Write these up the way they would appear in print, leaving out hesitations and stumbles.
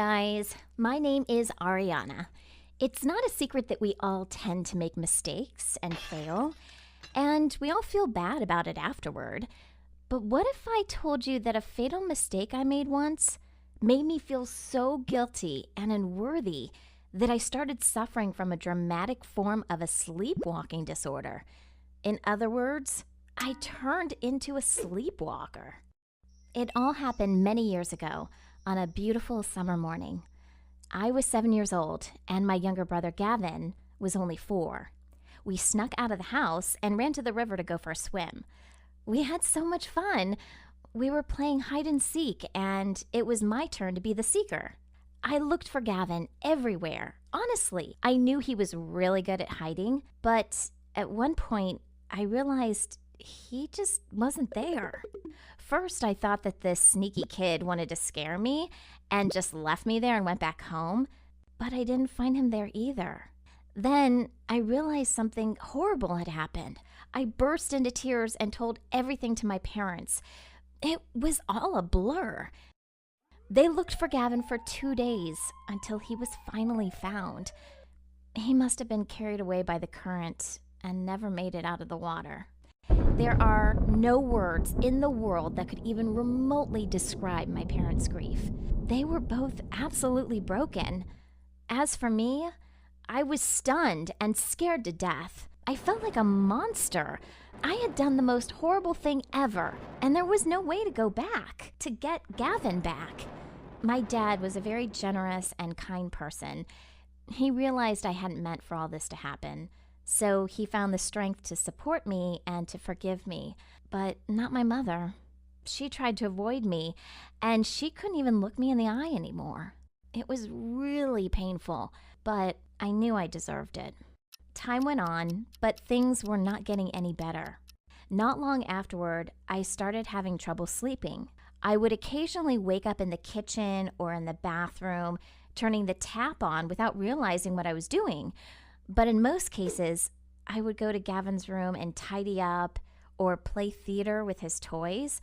Guys, my name is Ariana. It's not a secret that we all tend to make mistakes and fail, and we all feel bad about it afterward. But what if I told you that a fatal mistake I made once made me feel so guilty and unworthy that I started suffering from a dramatic form of a sleepwalking disorder? In other words, I turned into a sleepwalker. It all happened many years ago on a beautiful summer morning. I was 7 years old, and my younger brother Gavin was only 4. We snuck out of the house and ran to the river to go for a swim. We had so much fun. We were playing hide and seek, and it was my turn to be the seeker. I looked for Gavin everywhere. Honestly, I knew he was really good at hiding, but at one point, I realized he just wasn't there. First, I thought that this sneaky kid wanted to scare me and just left me there and went back home, but I didn't find him there either. Then I realized something horrible had happened. I burst into tears and told everything to my parents. It was all a blur. They looked for Gavin for 2 days until he was finally found. He must have been carried away by the current and never made it out of the water. There are no words in the world that could even remotely describe my parents' grief. They were both absolutely broken. As for me, I was stunned and scared to death. I felt like a monster. I had done the most horrible thing ever, and there was no way to go back, to get Gavin back. My dad was a very generous and kind person. He realized I hadn't meant for all this to happen. So he found the strength to support me and to forgive me, but not my mother. She tried to avoid me, and she couldn't even look me in the eye anymore. It was really painful, but I knew I deserved it. Time went on, but things were not getting any better. Not long afterward, I started having trouble sleeping. I would occasionally wake up in the kitchen or in the bathroom, turning the tap on without realizing what I was doing. But in most cases, I would go to Gavin's room and tidy up or play theater with his toys,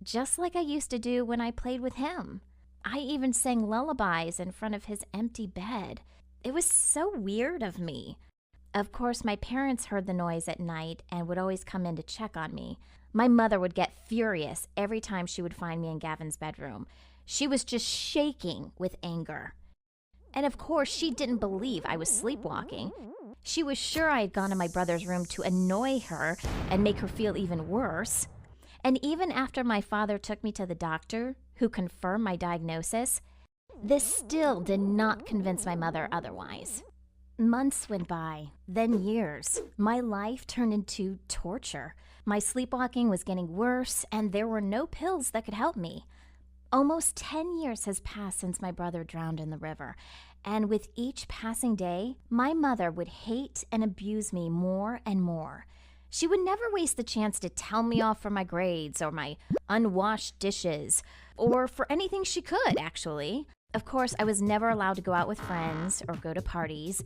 just like I used to do when I played with him. I even sang lullabies in front of his empty bed. It was so weird of me. Of course, my parents heard the noise at night and would always come in to check on me. My mother would get furious every time she would find me in Gavin's bedroom. She was just shaking with anger. And of course, she didn't believe I was sleepwalking. She was sure I had gone to my brother's room to annoy her and make her feel even worse. And even after my father took me to the doctor, who confirmed my diagnosis, this still did not convince my mother otherwise. Months went by, then years. My life turned into torture. My sleepwalking was getting worse, and there were no pills that could help me. Almost 10 years has passed since my brother drowned in the river, and with each passing day, my mother would hate and abuse me more and more. She would never waste the chance to tell me off for my grades or my unwashed dishes, or for anything she could, actually. Of course, I was never allowed to go out with friends or go to parties,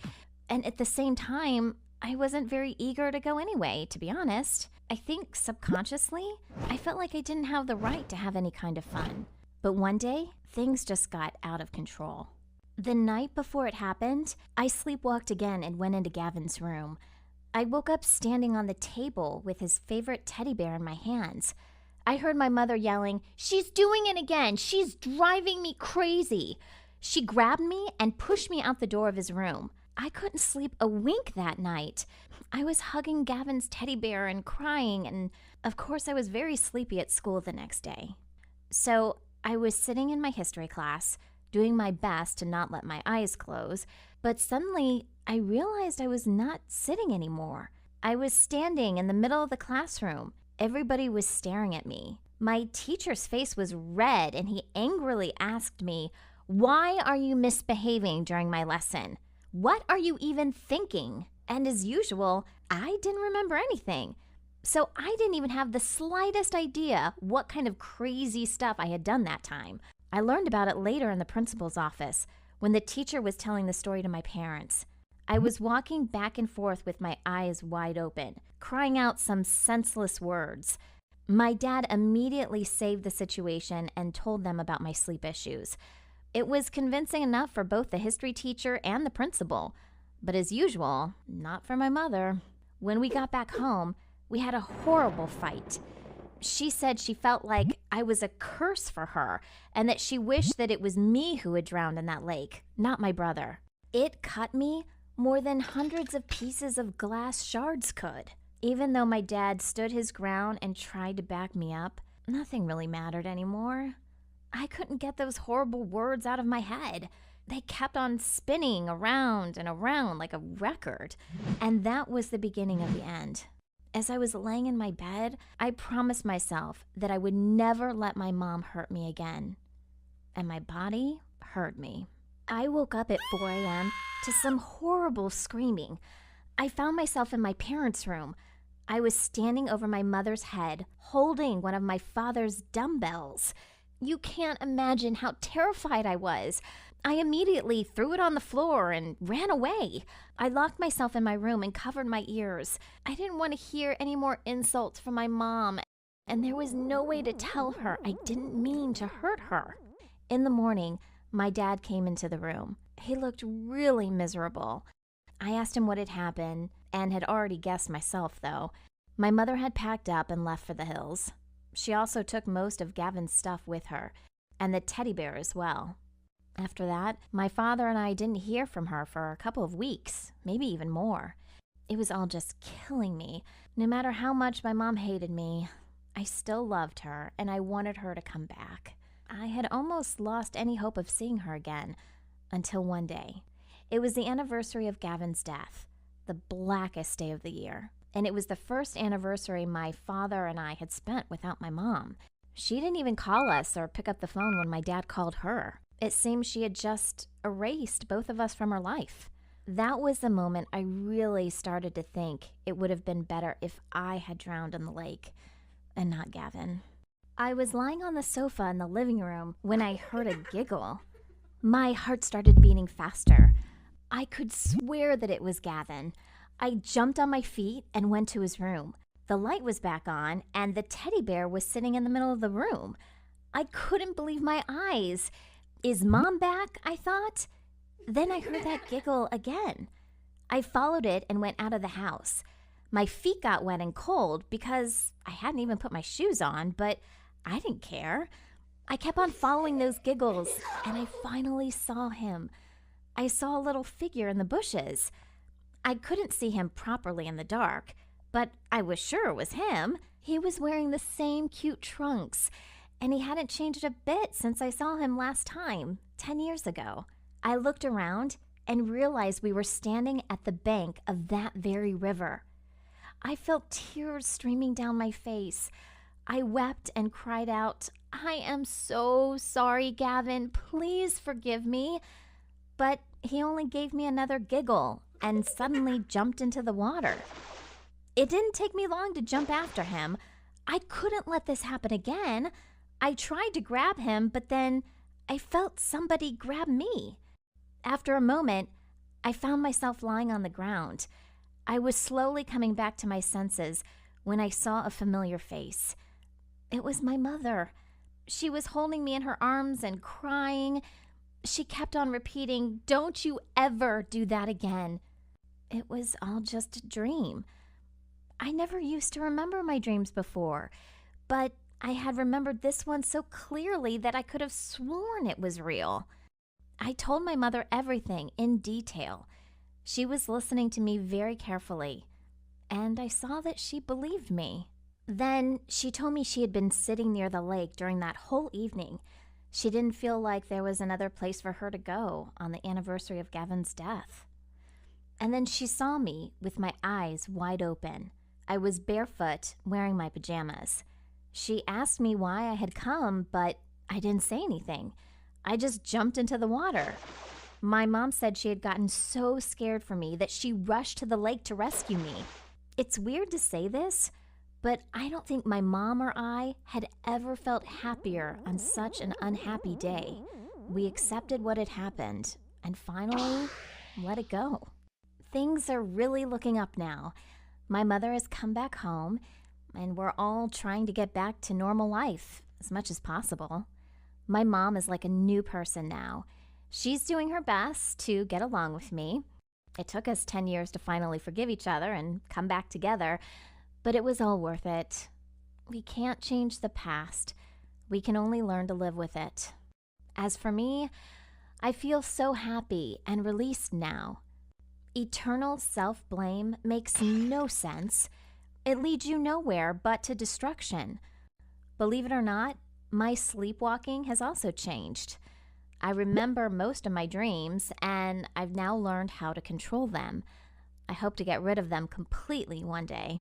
and at the same time, I wasn't very eager to go anyway, to be honest. I think subconsciously, I felt like I didn't have the right to have any kind of fun. But one day, things just got out of control. The night before it happened, I sleepwalked again and went into Gavin's room. I woke up standing on the table with his favorite teddy bear in my hands. I heard my mother yelling, "She's doing it again! She's driving me crazy!" She grabbed me and pushed me out the door of his room. I couldn't sleep a wink that night. I was hugging Gavin's teddy bear and crying, and of course I was very sleepy at school the next day. So I was sitting in my history class, doing my best to not let my eyes close, but suddenly I realized I was not sitting anymore. I was standing in the middle of the classroom. Everybody was staring at me. My teacher's face was red, and he angrily asked me, "Why are you misbehaving during my lesson? What are you even thinking?" And as usual, I didn't remember anything. So I didn't even have the slightest idea what kind of crazy stuff I had done that time. I learned about it later in the principal's office when the teacher was telling the story to my parents. I was walking back and forth with my eyes wide open, crying out some senseless words. My dad immediately saved the situation and told them about my sleep issues. It was convincing enough for both the history teacher and the principal, but as usual, not for my mother. When we got back home, we had a horrible fight. She said she felt like I was a curse for her and that she wished that it was me who had drowned in that lake, not my brother. It cut me more than hundreds of pieces of glass shards could. Even though my dad stood his ground and tried to back me up, nothing really mattered anymore. I couldn't get those horrible words out of my head. They kept on spinning around and around like a record. And that was the beginning of the end. As I was laying in my bed, I promised myself that I would never let my mom hurt me again. And my body heard me. I woke up at 4 a.m. to some horrible screaming. I found myself in my parents' room. I was standing over my mother's head, holding one of my father's dumbbells. You can't imagine how terrified I was. I immediately threw it on the floor and ran away. I locked myself in my room and covered my ears. I didn't want to hear any more insults from my mom, and there was no way to tell her I didn't mean to hurt her. In the morning, my dad came into the room. He looked really miserable. I asked him what had happened, and had already guessed myself, though. My mother had packed up and left for the hills. She also took most of Gavin's stuff with her, and the teddy bear as well. After that, my father and I didn't hear from her for a couple of weeks, maybe even more. It was all just killing me. No matter how much my mom hated me, I still loved her, and I wanted her to come back. I had almost lost any hope of seeing her again, until one day. It was the anniversary of Gavin's death, the blackest day of the year. And it was the first anniversary my father and I had spent without my mom. She didn't even call us or pick up the phone when my dad called her. It seemed she had just erased both of us from her life. That was the moment I really started to think it would have been better if I had drowned in the lake and not Gavin. I was lying on the sofa in the living room when I heard a giggle. My heart started beating faster. I could swear that it was Gavin. I jumped on my feet and went to his room. The light was back on, and the teddy bear was sitting in the middle of the room. I couldn't believe my eyes. Is Mom back? I thought. Then I heard that giggle again. I followed it and went out of the house. My feet got wet and cold because I hadn't even put my shoes on, but I didn't care. I kept on following those giggles, and I finally saw him. I saw a little figure in the bushes. I couldn't see him properly in the dark, but I was sure it was him. He was wearing the same cute trunks, and he hadn't changed a bit since I saw him last time, 10 years ago. I looked around and realized we were standing at the bank of that very river. I felt tears streaming down my face. I wept and cried out, "I am so sorry, Gavin. Please forgive me." But he only gave me another giggle and suddenly jumped into the water. It didn't take me long to jump after him. I couldn't let this happen again. I tried to grab him, but then I felt somebody grab me. After a moment, I found myself lying on the ground. I was slowly coming back to my senses when I saw a familiar face. It was my mother. She was holding me in her arms and crying. She kept on repeating, "Don't you ever do that again." It was all just a dream. I never used to remember my dreams before, but I had remembered this one so clearly that I could have sworn it was real. I told my mother everything in detail. She was listening to me very carefully, and I saw that she believed me. Then she told me she had been sitting near the lake during that whole evening. She didn't feel like there was another place for her to go on the anniversary of Gavin's death. And then she saw me with my eyes wide open. I was barefoot, wearing my pajamas. She asked me why I had come, but I didn't say anything. I just jumped into the water. My mom said she had gotten so scared for me that she rushed to the lake to rescue me. It's weird to say this, but I don't think my mom or I had ever felt happier on such an unhappy day. We accepted what had happened and finally let it go. Things are really looking up now. My mother has come back home, and we're all trying to get back to normal life as much as possible. My mom is like a new person now. She's doing her best to get along with me. It took us 10 years to finally forgive each other and come back together, but it was all worth it. We can't change the past. We can only learn to live with it. As for me, I feel so happy and released now. Eternal self-blame makes no sense. It leads you nowhere but to destruction. Believe it or not, my sleepwalking has also changed. I remember most of my dreams, and I've now learned how to control them. I hope to get rid of them completely one day.